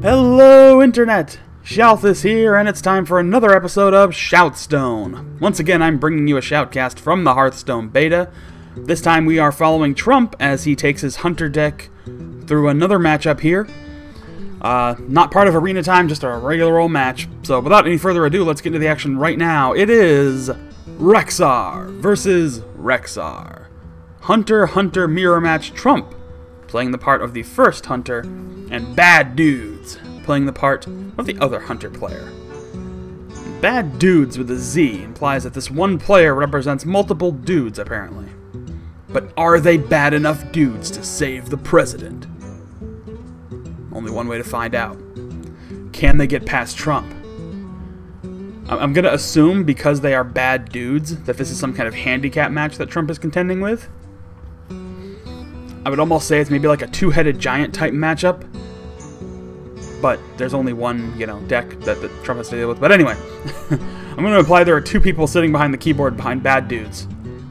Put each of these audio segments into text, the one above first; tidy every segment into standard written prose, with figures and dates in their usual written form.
Hello, Internet! Shoutthis here, and it's time for another episode of ShoutStone. Once again, I'm bringing you a shoutcast from the Hearthstone beta. This time we are following Trump as he takes his Hunter deck through another matchup here. Not part of arena time, just a regular old match. So without any further ado, let's get into the action right now. It is Rexxar versus Rexxar. Hunter mirror match Trump, playing the part of the first Hunter, and Baddudez, playing the part of the other Hunter player. Baddudez with a Z implies that this one player represents multiple dudes, apparently. But are they bad enough dudes to save the president? Only one way to find out. Can they get past Trump? I'm going to assume, because they are bad dudes, that this is some kind of handicap match that Trump is contending with. I would almost say it's maybe like a two-headed giant type matchup. But there's only one, deck that Trump has to deal with. But anyway, I'm going to imply there are two people sitting behind the keyboard behind Baddudez,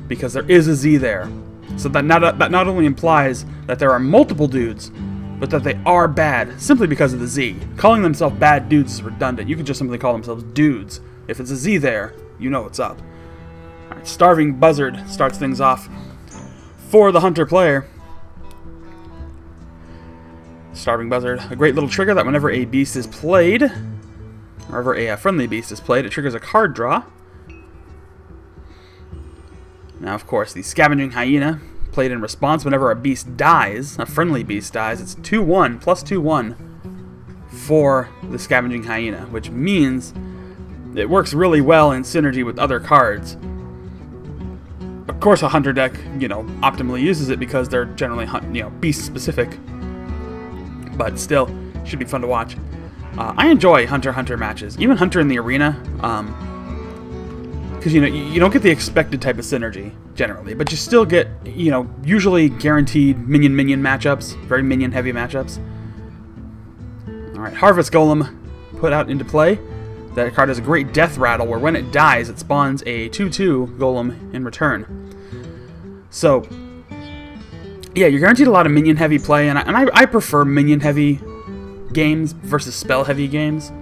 because there is a Z there. So that not only implies that there are multiple dudes, but that they are bad simply because of the Z. Calling themselves Baddudez is redundant. You could just simply call themselves dudes. If it's a Z there, you know what's up. Alright, Starving Buzzard starts things off for the Hunter player. Starving Buzzard, a great little trigger that whenever a beast is played, or whenever a friendly beast is played, it triggers a card draw. Now, of course, the Scavenging Hyena, played in response whenever a beast dies, a friendly beast dies, it's 2-1, plus 2-1 for the Scavenging Hyena, which means it works really well in synergy with other cards. Of course, a Hunter deck, optimally uses it because they're generally, beast specific. But still, should be fun to watch. I enjoy Hunter matches, even Hunter in the arena, because you don't get the expected type of synergy generally, but you still get usually guaranteed minion matchups, very minion heavy matchups. All right, Harvest Golem put out into play. That card has a great death rattle where when it dies, it spawns a 2/2 golem in return. So yeah, you're guaranteed a lot of minion-heavy play, and I prefer minion-heavy games versus spell-heavy games.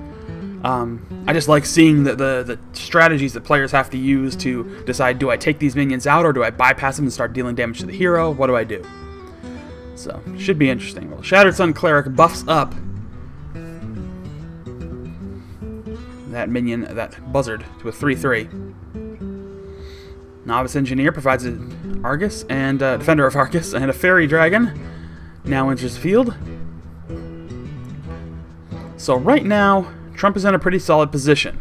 I just like seeing the strategies that players have to use to decide, do I take these minions out, or do I bypass them and start dealing damage to the hero? What do I do? So, should be interesting. Well, Shattered Sun Cleric buffs up that minion, that Buzzard, to a 3/3. Novice Engineer provides an Argus and Defender of Argus, and a Fairy Dragon now enters the field. So right now, Trump is in a pretty solid position.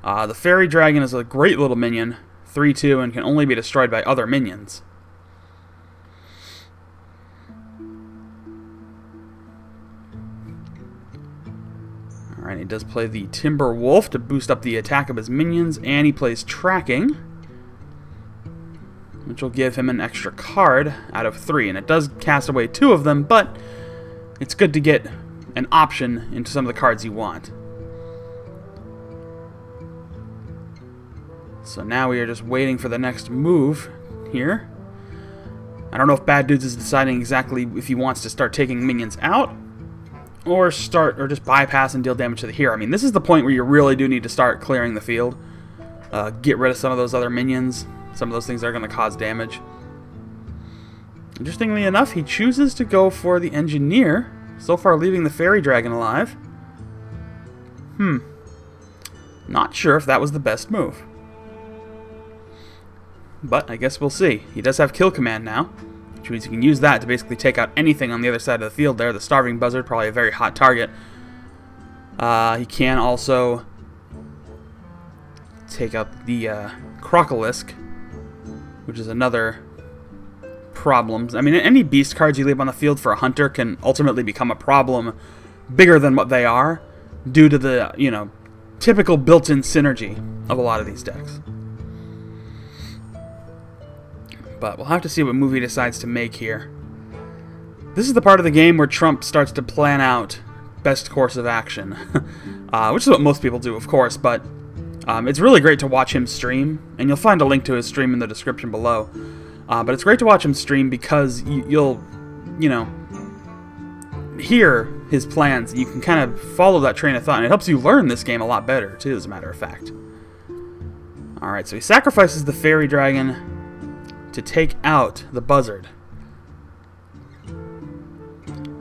The Fairy Dragon is a great little minion, 3/2, and can only be destroyed by other minions. Alright, he does play the Timber Wolf to boost up the attack of his minions, and he plays Tracking, which will give him an extra card out of 3. And it does cast away 2 of them, but it's good to get an option into some of the cards you want. So now we are just waiting for the next move here. I don't know if Baddudez is deciding exactly if he wants to start taking minions out, or just bypass and deal damage to the hero. I mean, this is the point where you really do need to start clearing the field. Get rid of some of those other minions. Some of those things are going to cause damage. Interestingly enough, he chooses to go for the Engineer, so far leaving the Fairy Dragon alive. Not sure if that was the best move. But I guess we'll see. He does have Kill Command now, which means he can use that to basically take out anything on the other side of the field there. The Starving Buzzard, probably a very hot target. He can also take out the Crocolisk, which is another problem. I mean, any beast cards you leave on the field for a Hunter can ultimately become a problem bigger than what they are due to the, typical built-in synergy of a lot of these decks. But we'll have to see what move he decides to make here. This is the part of the game where Trump starts to plan out best course of action, which is what most people do, of course, but it's really great to watch him stream, and you'll find a link to his stream in the description below. But it's great to watch him stream because you'll, hear his plans. You can kind of follow that train of thought, and it helps you learn this game a lot better, too, as a matter of fact. Alright, so he sacrifices the fairy dragon to take out the buzzard.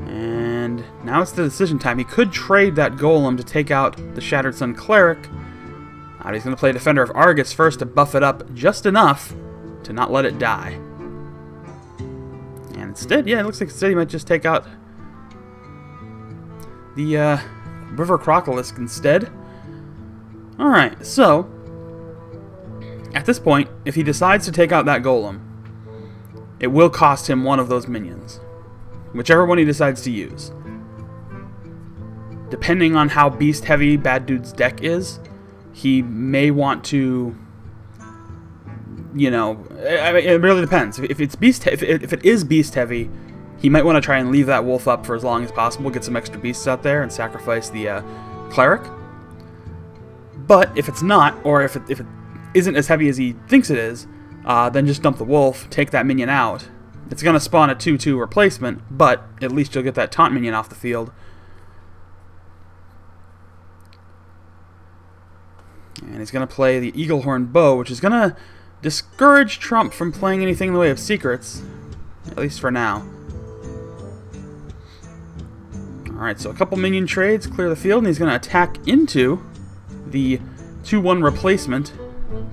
And now it's the decision time. He could trade that golem to take out the Shattered Sun Cleric. He's going to play Defender of Argus first to buff it up just enough to not let it die. And instead, yeah, it looks like instead he might just take out the River Crocolisk instead. Alright, so at this point, if he decides to take out that golem, it will cost him one of those minions. Whichever one he decides to use. Depending on how beast heavy Baddudez's deck is, he may want to, you know, I mean, it really depends. If it is beast heavy, he might want to try and leave that wolf up for as long as possible, get some extra beasts out there, and sacrifice the cleric. But if it's not, or if it isn't as heavy as he thinks it is, then just dump the wolf, take that minion out. It's going to spawn a 2/2 replacement, but at least you'll get that taunt minion off the field. And he's going to play the Eaglehorn Bow, which is going to discourage Trump from playing anything in the way of secrets, at least for now. Alright, so a couple minion trades, clear the field, and he's going to attack into the 2/1 replacement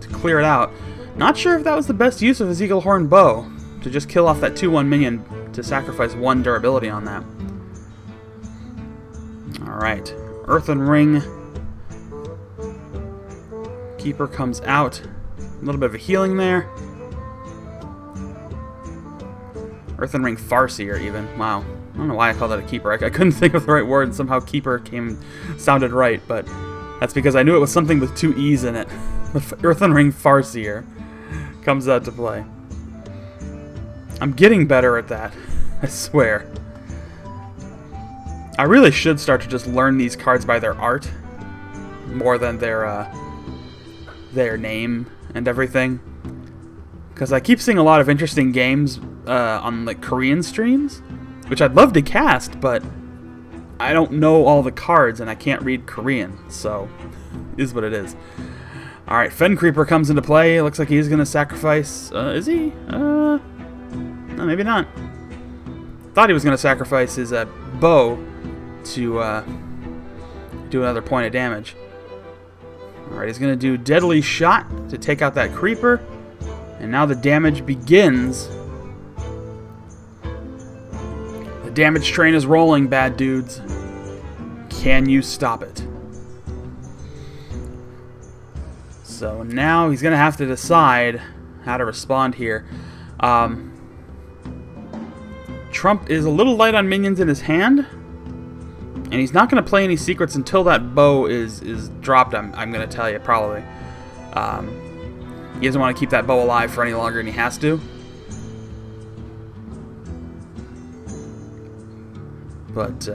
to clear it out. Not sure if that was the best use of his Eaglehorn Bow, to just kill off that 2/1 minion to sacrifice 1 durability on that. Alright, Earthen Ring. Keeper comes out. A little bit of a healing there. Earthen Ring Farseer even. Wow. I don't know why I called that a keeper. I couldn't think of the right word, and somehow keeper sounded right, but that's because I knew it was something with 2 E's in it. Earthen Ring Farseer comes out to play. I'm getting better at that, I swear. I really should start to just learn these cards by their art more than their name and everything. Because I keep seeing a lot of interesting games on like Korean streams, which I'd love to cast, but I don't know all the cards and I can't read Korean, so it is what it is. Alright, Fen Creeper comes into play. Looks like he's going to sacrifice... is he? No, maybe not. Thought he was going to sacrifice his bow to do another point of damage. Alright, he's going to do Deadly Shot to take out that Creeper. And now the damage begins. The damage train is rolling, bad dudes. Can you stop it? So now he's going to have to decide how to respond here. Trump is a little light on minions in his hand. And he's not going to play any secrets until that bow is dropped, I'm going to tell you, probably. He doesn't want to keep that bow alive for any longer than he has to. But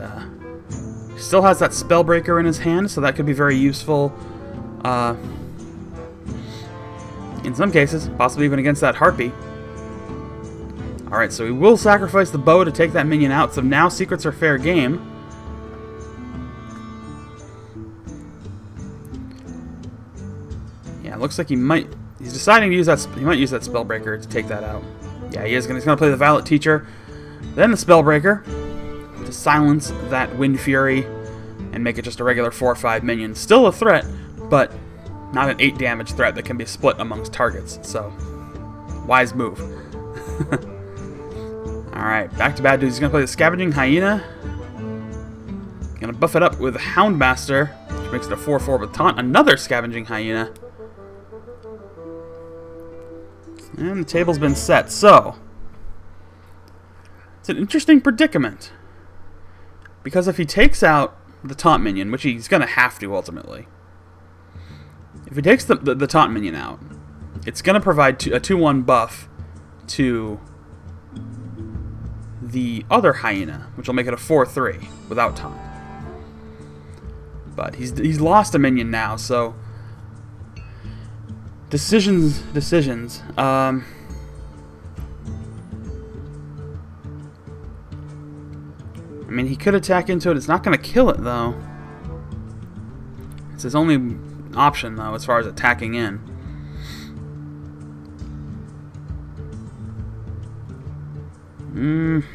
he still has that Spellbreaker in his hand, so that could be very useful in some cases, possibly even against that Harpy. Alright, so he will sacrifice the bow to take that minion out, so now secrets are fair game. Yeah, it looks like he's deciding to use that. He might use that Spellbreaker to take that out. Yeah, he's going to play the Violet Teacher, then the Spellbreaker to silence that Wind Fury and make it just a regular 4/5 minion. Still a threat, but not an 8 damage threat that can be split amongst targets. So, wise move. Alright, back to Baddudez. He's going to play the Scavenging Hyena. Going to buff it up with Houndmaster, which makes it a 4/4 with Taunt. Another Scavenging Hyena. And the table's been set. So, it's an interesting predicament. Because if he takes out the Taunt minion, which he's going to have to ultimately, if he takes the Taunt minion out, it's going to provide a 2/1 buff to the other Hyena, which will make it a 4/3 without Taunt. But he's lost a minion now, so decisions. I mean, he could attack into it. It's not going to kill it, though. It's his only option, though, as far as attacking in.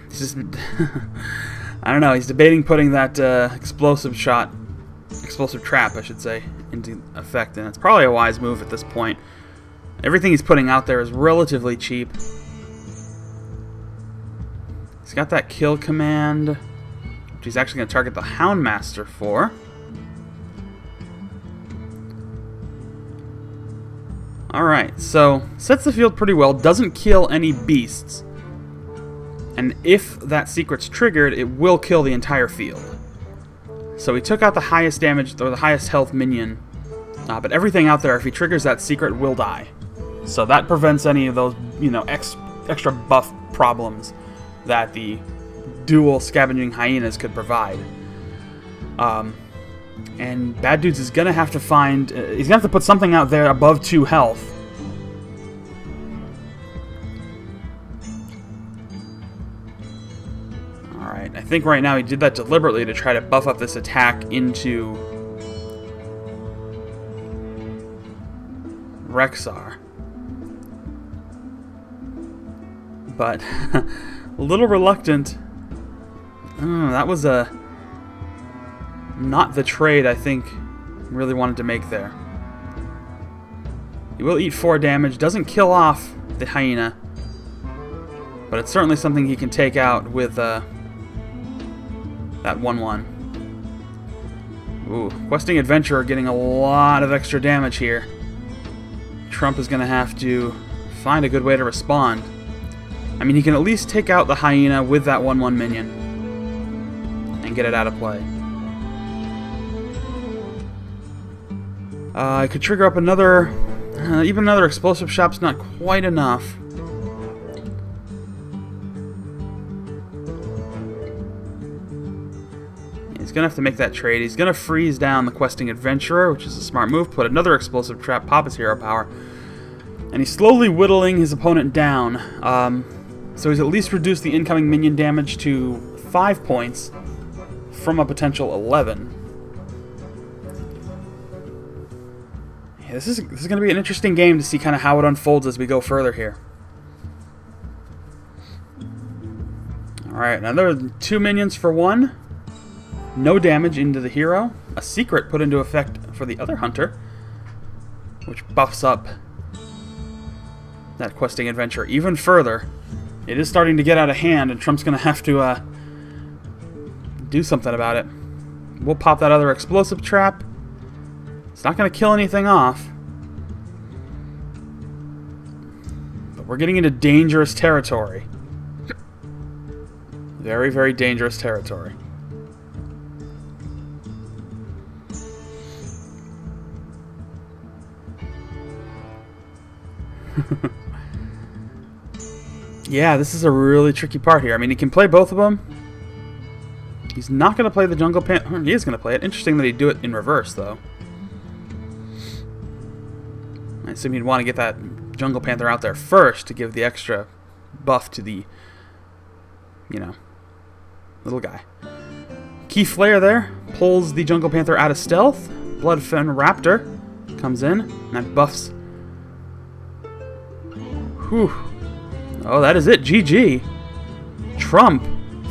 He's just... I don't know. He's debating putting that explosive trap, I should say, into effect. And it's probably a wise move at this point. Everything he's putting out there is relatively cheap. He's got that kill command, which he's actually going to target the Houndmaster for. Alright, so sets the field pretty well, doesn't kill any beasts. And if that secret's triggered, it will kill the entire field. So he took out the highest damage, or the highest health minion. But everything out there, if he triggers that secret, will die. So that prevents any of those, you know, extra buff problems that the dual scavenging hyenas could provide. And Baddudez is going to have to find... he's going to have to put something out there above 2 health. Alright, I think right now he did that deliberately to try to buff up this attack into Rexar. But a little reluctant. That was not the trade I think really wanted to make there. He will eat 4 damage, doesn't kill off the hyena, but it's certainly something he can take out with that 1/1. Ooh, Questing Adventurer getting a lot of extra damage here. Trump is going to have to find a good way to respond. I mean, he can at least take out the hyena with that 1/1 minion and get it out of play. I could trigger up another... even another explosive shot's not quite enough. He's going to have to make that trade. He's going to freeze down the Questing Adventurer, which is a smart move. Put another explosive trap, pop his hero power. And he's slowly whittling his opponent down. So he's at least reduced the incoming minion damage to 5 points from a potential 11. Yeah, this is going to be an interesting game to see kind of how it unfolds as we go further here. Alright, another 2 minions for 1. No damage into the hero. A secret put into effect for the other hunter, which buffs up that Questing Adventure even further. It is starting to get out of hand, and Trump's going to have to do something about it. We'll pop that other explosive trap. It's not going to kill anything off. But we're getting into dangerous territory. Very, very dangerous territory. Yeah, this is a really tricky part here. I mean, he can play both of them. He's not going to play the Jungle Panther. He is going to play it. Interesting that he'd do it in reverse, though. I assume he'd want to get that Jungle Panther out there first to give the extra buff to the, you know, little guy. Key Flare there pulls the Jungle Panther out of stealth. Bloodfen Raptor comes in, and that buffs. Whew. Oh, that is it. GG. Trump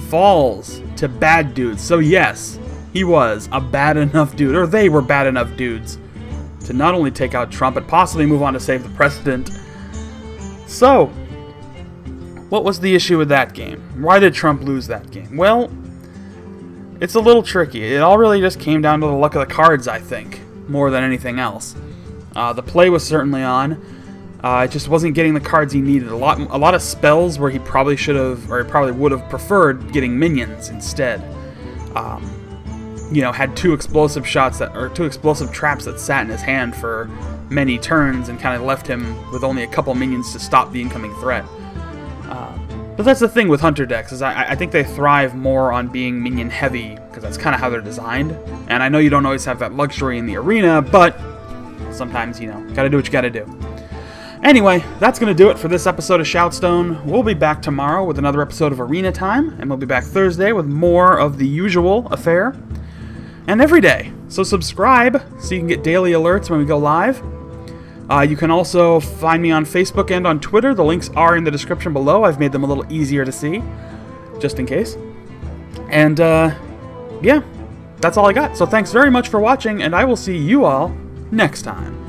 falls to Baddudez. So yes, he was a bad enough dude, or they were bad enough dudes, to not only take out Trump, but possibly move on to save the president. So, what was the issue with that game? Why did Trump lose that game? Well, it's a little tricky. It all really just came down to the luck of the cards, I think, more than anything else. The play was certainly on. It just wasn't getting the cards he needed. A lot of spells where he probably should have, or he probably would have preferred getting minions instead. You know, had 2 explosive shots that, or 2 explosive traps that sat in his hand for many turns and kind of left him with only a couple minions to stop the incoming threat. But that's the thing with hunter decks, is I think they thrive more on being minion heavy, because that's kind of how they're designed. And I know you don't always have that luxury in the arena, but sometimes, you know, gotta do what you gotta do. Anyway, that's going to do it for this episode of ShoutStone. We'll be back tomorrow with another episode of Arena Time, and we'll be back Thursday with more of the usual affair. And every day. So subscribe so you can get daily alerts when we go live. You can also find me on Facebook and on Twitter. The links are in the description below. I've made them a little easier to see, just in case. And, yeah, that's all I got. So thanks very much for watching, and I will see you all next time.